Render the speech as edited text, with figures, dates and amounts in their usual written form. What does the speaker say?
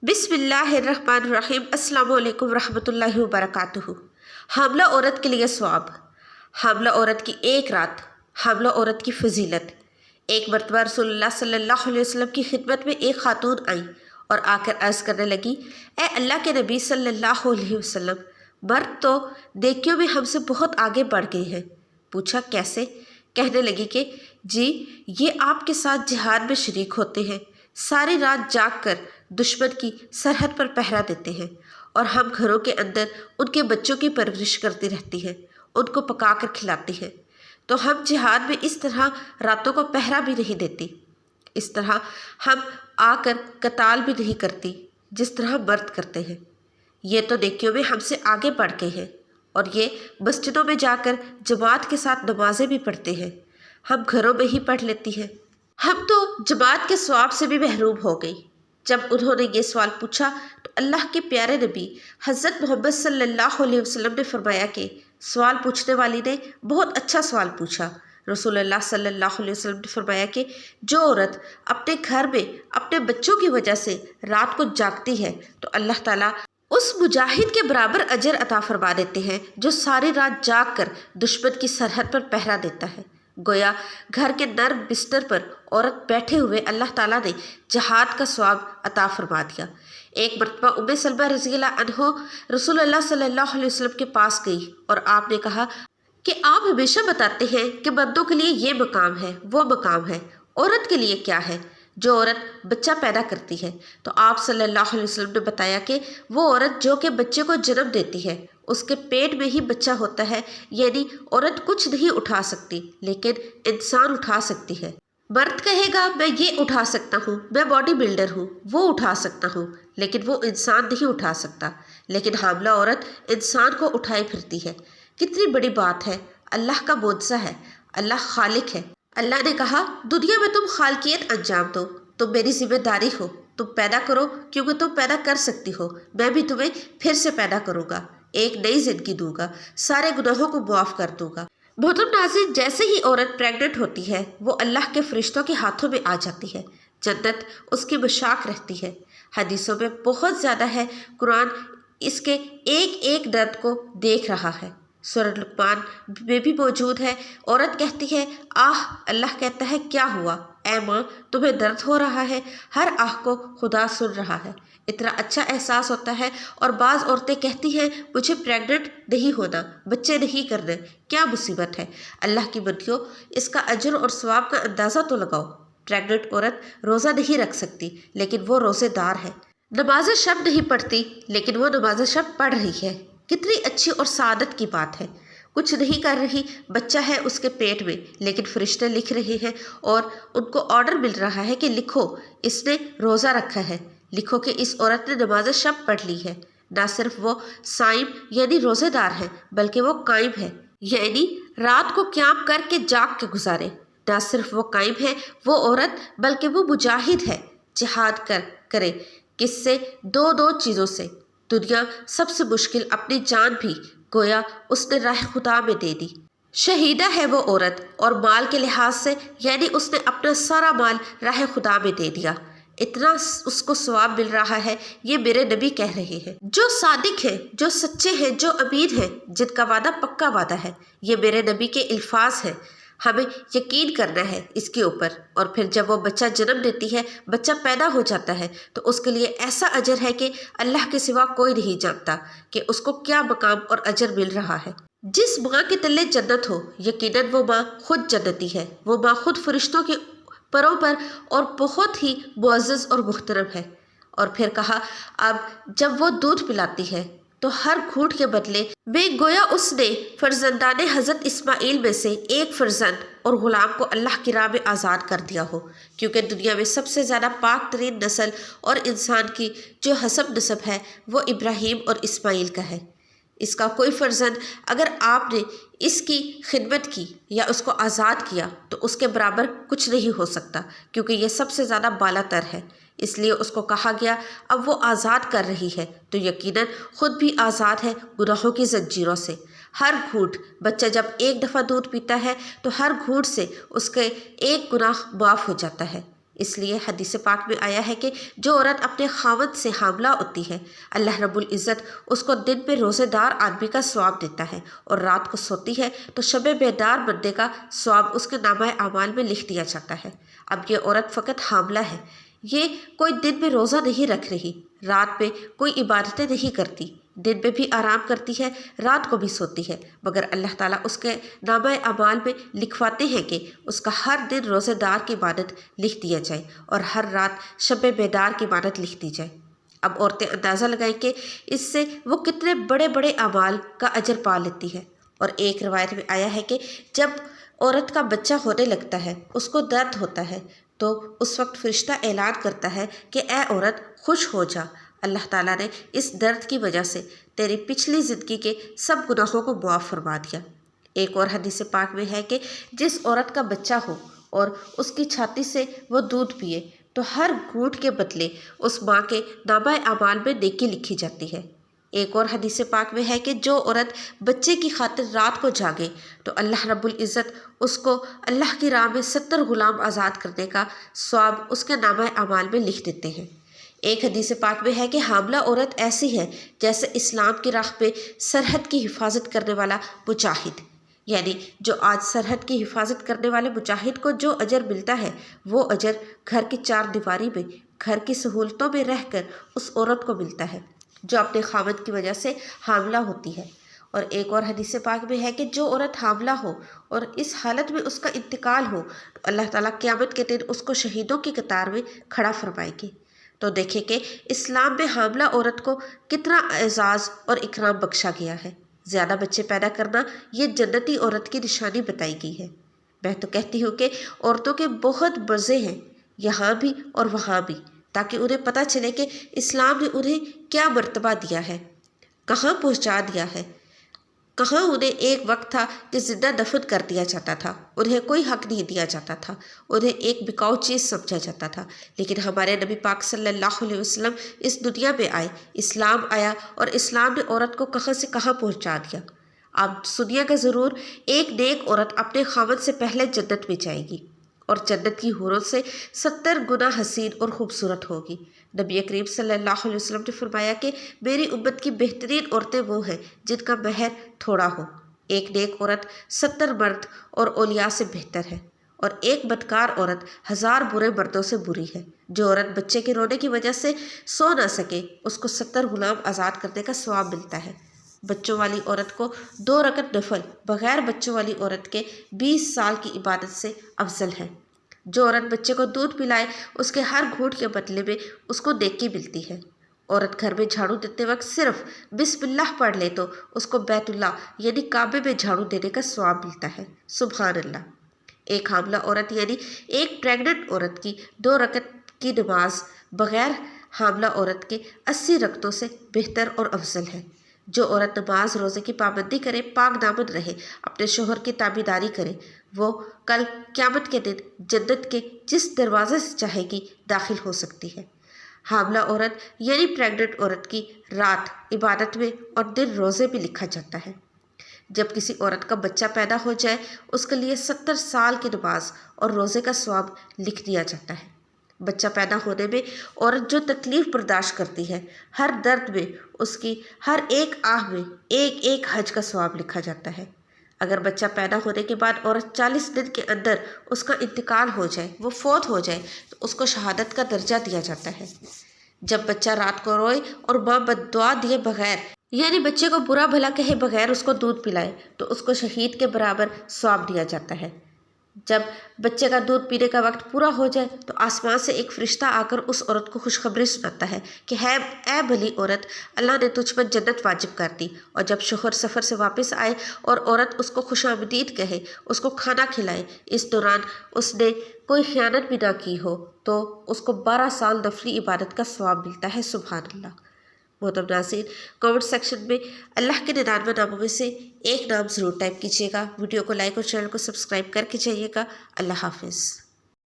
बिस्मिल्लाहिर्रहमानिर्रहीम। अस्सलाम वालेकुम रहमतुल्लाहि व बरकातुहू। हामला औरत के लिए सवाब। हामला औरत की एक रात। हामला औरत की फजीलत। एक मरतबा रसूलुल्लाह सल्लल्लाहु अलैहि वसल्लम की खिदमत में एक खातून आई और आकर अर्ज़ करने लगी, ए अल्लाह के नबी सल्लल्लाहु अलैहि वसल्लम, मर्द तो नेकियों में हमसे बहुत आगे बढ़ गए हैं। पूछा कैसे? कहने लगी कि जी, ये आपके साथ जिहाद में शरीक होते हैं, सारी रात जाग कर दुश्मन की सरहद पर पहरा देते हैं और हम घरों के अंदर उनके बच्चों की परवरिश करती रहती हैं, उनको पका कर खिलाती हैं। तो हम जिहाद में इस तरह रातों को पहरा भी नहीं देती, इस तरह हम आकर कताल भी नहीं करती जिस तरह मर्द करते हैं। ये तो नेकियों में हमसे आगे बढ़ गए हैं और ये मस्जिदों में जाकर जमात के साथ नमाजें भी पढ़ते हैं, हम घरों में ही पढ़ लेती हैं। हम तो जमात के सवाब से भी महरूम हो गई। जब उन्होंने ये सवाल पूछा तो अल्लाह के प्यारे नबी हज़रत मोहम्मद सल्लल्लाहु अलैहि वसल्लम ने फरमाया कि सवाल पूछने वाली ने बहुत अच्छा सवाल पूछा। रसूलुल्लाह सल्लल्लाहु अलैहि वसल्लम ने फरमाया कि जो औरत अपने घर में अपने बच्चों की वजह से रात को जागती है तो अल्लाह ताला उस मुजाहिद के बराबर अजर अता फरमा देते हैं जो सारी रात जाग कर दुश्मन की सरहद पर पहरा देता है। गोया घर के नर्म बिस्तर पर औरत बैठे हुए अल्लाह ताला ने जहाद का सवाब अता फरमा दिया। एक मरतबा उम्मे सलमा रज़ियल्लाहु अन्हा रसूलुल्लाह सल्लल्लाहु अलैहि वसल्लम के पास गई और आपने कहा कि आप हमेशा बताते हैं कि मर्दों के लिए ये मकाम है, वो मकाम है, औरत के लिए क्या है? जो औरत बच्चा पैदा करती है तो आप सल्लल्लाहु अलैहि वसल्लम ने बताया कि वो औरत जो कि बच्चे को जन्म देती है, उसके पेट में ही बच्चा होता है, यानी औरत कुछ नहीं उठा सकती लेकिन इंसान उठा सकती है। मर्द कहेगा मैं ये उठा सकता हूँ, मैं बॉडी बिल्डर हूँ, वो उठा सकता हूँ, लेकिन वो इंसान नहीं उठा सकता। लेकिन हामला औरत इंसान को उठाए फिरती है। कितनी बड़ी बात है! अल्लाह का मुआजिज़ा है। अल्लाह खालिक है। अल्लाह ने कहा दुनिया में तुम खालकियत अंजाम दो, तुम मेरी जिम्मेदारी हो, तुम पैदा करो क्योंकि तुम पैदा कर सकती हो, मैं भी तुम्हें फिर से पैदा करूँगा, एक नई जिंदगी दूंगा, सारे गुनाहों को माफ़ कर दूंगा। मोहतरम नाज़रीन, जैसे ही औरत प्रेग्नेंट होती है वो अल्लाह के फरिश्तों के हाथों में आ जाती है। जन्नत उसकी मशाक रहती है। हदीसों में बहुत ज़्यादा है, कुरान इसके एक एक दर्द को देख रहा है। सूरह लुक़मान में भी मौजूद है। औरत कहती है आह, अल्लाह कहता है क्या हुआ? ऐ माँ, तुम्हें दर्द हो रहा है? हर आह को खुदा सुन रहा है। इतना अच्छा एहसास होता है। और बाज़ औरतें कहती हैं मुझे प्रेग्नेंट नहीं होना, बच्चे नहीं करने, क्या मुसीबत है? अल्लाह की बंदियों, इसका अजर और सवाब का अंदाज़ा तो लगाओ। प्रेग्नेंट औरत रोज़ा नहीं रख सकती लेकिन वो रोज़ेदार है। नमाज शब नहीं पढ़ती लेकिन वो नमाज शब पढ़ रही है। कितनी अच्छी और सादत की बात है। कुछ नहीं कर रही, बच्चा है उसके पेट में लेकिन फरिश्ते लिख रहे हैं और उनको ऑर्डर मिल रहा है कि लिखो इसने रोज़ा रखा है, लिखो कि इस औरत ने नमाज शब पढ़ ली है। ना सिर्फ वो साइम यानी रोज़ेदार है बल्कि वो कायम है, यानी रात को क़याम करके जाग के गुजारे। ना सिर्फ वो कायम है वो औरत बल्कि वो मुजाहिद है, जिहाद करे किससे? दो चीज़ों से। दुनिया सबसे मुश्किल अपनी जान भी गोया उसने राह खुदा में दे दी। शहीदा है वो औरत और माल के लिहाज से यानी उसने अपना सारा माल राह खुदा में दे दिया। इतना उसको सवाब मिल रहा है, ये मेरे नबी कह रहे हैं। जो सादिक हैं, जो सच्चे हैं, जो अमीन हैं, जिनका वादा पक्का वादा है, ये मेरे नबी के अल्फाज हैं। हमें यकीन करना है इसके ऊपर। और फिर जब वो बच्चा जन्म देती है, बच्चा पैदा हो जाता है तो उसके लिए ऐसा अजर है कि अल्लाह के सिवा कोई नहीं जानता कि उसको क्या मकाम और अजर मिल रहा है। जिस माँ के तले जन्नत हो, यकीनन वो माँ खुद जन्नती है। वो माँ खुद फरिश्तों के परों पर और बहुत ही मुअज़्ज़ज़ और मुहतरम है। और फिर कहा अब जब वो दूध पिलाती है तो हर घूंट के बदले में गोया उसने फर्जंदान हज़रत इस्माइल में से एक फर्जंद और ग़ुलाम को अल्लाह की राह में आज़ाद कर दिया हो। क्योंकि दुनिया में सबसे ज़्यादा पाक तरीन नस्ल और इंसान की जो हसब नसब है वो इब्राहीम और इस्माइल का है। इसका कोई फर्जंद अगर आपने इसकी खिदमत की या उसको आज़ाद किया तो उसके बराबर कुछ नहीं हो सकता, क्योंकि ये सबसे ज़्यादा बालातर है। इसलिए उसको कहा गया अब वो आज़ाद कर रही है तो यकीनन ख़ुद भी आज़ाद है गुनाहों की जंजीरों से। हर घूंट बच्चा जब एक दफ़ा दूध पीता है तो हर घूंट से उसके एक गुनाह माफ़ हो जाता है। اس لیے حدیث پاک میں آیا ہے کہ جو عورت اپنے خاوند سے حاملہ ہوتی ہے اللہ رب العزت اس کو دن میں روزے دار آدمی کا ثواب دیتا ہے، اور رات کو سوتی ہے تو شب بیدار بننے کا ثواب اس کے نامہ اعمال میں لکھ دیا جاتا ہے۔ اب یہ عورت فقط حاملہ ہے، یہ کوئی دن میں روزہ نہیں رکھ رہی، رات میں کوئی عبادتیں نہیں کرتی، دن میں بھی آرام کرتی ہے، رات کو بھی سوتی ہے، مگر اللہ تعالیٰ اس کے نامہ اعمال میں لکھواتے ہیں کہ اس کا ہر دن روزے دار کی عبادت لکھ دیا جائے اور ہر رات شب بیدار کی عبادت لکھ دی جائے۔ اب عورتیں اندازہ لگائیں کہ اس سے وہ کتنے بڑے بڑے اعمال کا اجر پا لیتی ہے۔ اور ایک روایت میں آیا ہے کہ جب عورت کا بچہ ہونے لگتا ہے، اس کو درد ہوتا ہے، تو اس وقت فرشتہ اعلان کرتا ہے کہ اے عورت خوش ہو جا، اللہ تعالیٰ نے اس درد کی وجہ سے تیری پچھلی زندگی کے سب گناہوں کو معاف فرما دیا۔ ایک اور حدیث پاک میں ہے کہ جس عورت کا بچہ ہو اور اس کی چھاتی سے وہ دودھ پیے تو ہر گھونٹ کے بدلے اس ماں کے نامہ اعمال میں نیکی لکھی جاتی ہے۔ ایک اور حدیث پاک میں ہے کہ جو عورت بچے کی خاطر رات کو جاگے تو اللہ رب العزت اس کو اللہ کی راہ میں 70 غلام آزاد کرنے کا ثواب اس کے نامہ اعمال میں لکھ دیتے ہیں۔ ایک حدیث پاک میں ہے کہ حاملہ عورت ایسی ہے جیسے اسلام کی راہ پہ سرحد کی حفاظت کرنے والا مجاہد، یعنی جو آج سرحد کی حفاظت کرنے والے مجاہد کو جو اجر ملتا ہے وہ اجر گھر کی چار دیواری میں گھر کی سہولتوں میں رہ کر اس عورت کو ملتا ہے جو اپنے خاوند کی وجہ سے حاملہ ہوتی ہے۔ اور ایک اور حدیث پاک میں ہے کہ جو عورت حاملہ ہو اور اس حالت میں اس کا انتقال ہو تو اللہ تعالیٰ قیامت کے دن اس کو شہیدوں کی قطار میں کھڑا فرمائے گی۔ تو دیکھیں کہ اسلام میں حاملہ عورت کو کتنا اعزاز اور اکرام بخشا گیا ہے۔ زیادہ بچے پیدا کرنا یہ جنتی عورت کی نشانی بتائی گئی ہے۔ میں تو کہتی ہوں کہ عورتوں کے بہت مزے ہیں یہاں بھی اور وہاں بھی، تاکہ انہیں پتہ چلے کہ اسلام نے انہیں کیا مرتبہ دیا ہے، کہاں پہنچا دیا ہے۔ کہاں انہیں ایک وقت تھا کہ زندہ دفن کر دیا جاتا تھا، انہیں کوئی حق نہیں دیا جاتا تھا، انہیں ایک بکاؤ چیز سمجھا جاتا تھا، لیکن ہمارے نبی پاک صلی اللہ علیہ وسلم اس دنیا میں آئے، اسلام آیا اور اسلام نے عورت کو کہاں سے کہاں پہنچا دیا۔ آپ سنیے گا ضرور، ایک نیک عورت اپنے خاوند سے پہلے جنت میں جائے گی اور جنت کی حوروں سے 70 گنا حسین اور خوبصورت ہوگی۔ نبی کریم صلی اللہ علیہ وسلم نے فرمایا کہ میری امت کی بہترین عورتیں وہ ہیں جن کا مہر تھوڑا ہو۔ ایک نیک عورت 70 مرد اور اولیاء سے بہتر ہے، اور ایک بدکار عورت 1000 برے مردوں سے بری ہے۔ جو عورت بچے کے رونے کی وجہ سے سو نہ سکے اس کو 70 غلام آزاد کرنے کا ثواب ملتا ہے۔ بچوں والی عورت کو 2 رکعت نفل بغیر بچوں والی عورت کے 20 سال کی عبادت سے افضل ہے۔ جو عورت بچے کو دودھ پلائے اس کے ہر گھونٹ کے بدلے میں اس کو نیکی ملتی ہے۔ عورت گھر میں جھاڑو دیتے وقت صرف بسم اللہ پڑھ لے تو اس کو بیت اللہ یعنی کعبے میں جھاڑو دینے کا ثواب ملتا ہے۔ سبحان اللہ۔ ایک حاملہ عورت یعنی ایک پریگننٹ عورت کی 2 رکعت کی نماز بغیر حاملہ عورت کے 80 رکعتوں سے بہتر اور افضل ہے۔ جو عورت نماز روزے کی پابندی کرے، پاک دامن رہے، اپنے شوہر کی تابعداری کرے، وہ کل قیامت کے دن جنت کے جس دروازے سے چاہے گی داخل ہو سکتی ہے۔ حاملہ عورت یعنی پریگننٹ عورت کی رات عبادت میں اور دن روزے بھی لکھا جاتا ہے۔ جب کسی عورت کا بچہ پیدا ہو جائے اس کے لیے 70 سال کی نماز اور روزے کا ثواب لکھ دیا جاتا ہے۔ بچہ پیدا ہونے میں عورت جو تکلیف برداشت کرتی ہے، ہر درد میں اس کی ہر ایک آہ میں ایک ایک حج کا ثواب لکھا جاتا ہے۔ اگر بچہ پیدا ہونے کے بعد عورت 40 دن کے اندر اس کا انتقال ہو جائے، وہ فوت ہو جائے، تو اس کو شہادت کا درجہ دیا جاتا ہے۔ جب بچہ رات کو روئے اور ماں بد دعا دیے بغیر یعنی بچے کو برا بھلا کہے بغیر اس کو دودھ پلائے تو اس کو شہید کے برابر ثواب دیا جاتا ہے۔ جب بچے کا دودھ پینے کا وقت پورا ہو جائے تو آسمان سے ایک فرشتہ آ کر اس عورت کو خوشخبری سناتا ہے کہ اے بھلی عورت، اللہ نے تجھ پر جنت واجب کر دی۔ اور جب شوہر سفر سے واپس آئے اور عورت اس کو خوش آمدید کہے، اس کو کھانا کھلائے، اس دوران اس نے کوئی خیانت بھی نہ کی ہو، تو اس کو 12 سال نفلی عبادت کا ثواب ملتا ہے۔ سبحان اللہ۔ محترم ناظرین، کامنٹ سیکشن میں اللہ کے 99 ناموں میں سے ایک نام ضرور ٹائپ کیجیے گا۔ ویڈیو کو لائک اور چینل کو سبسکرائب کر کے جائیے گا۔ اللہ حافظ۔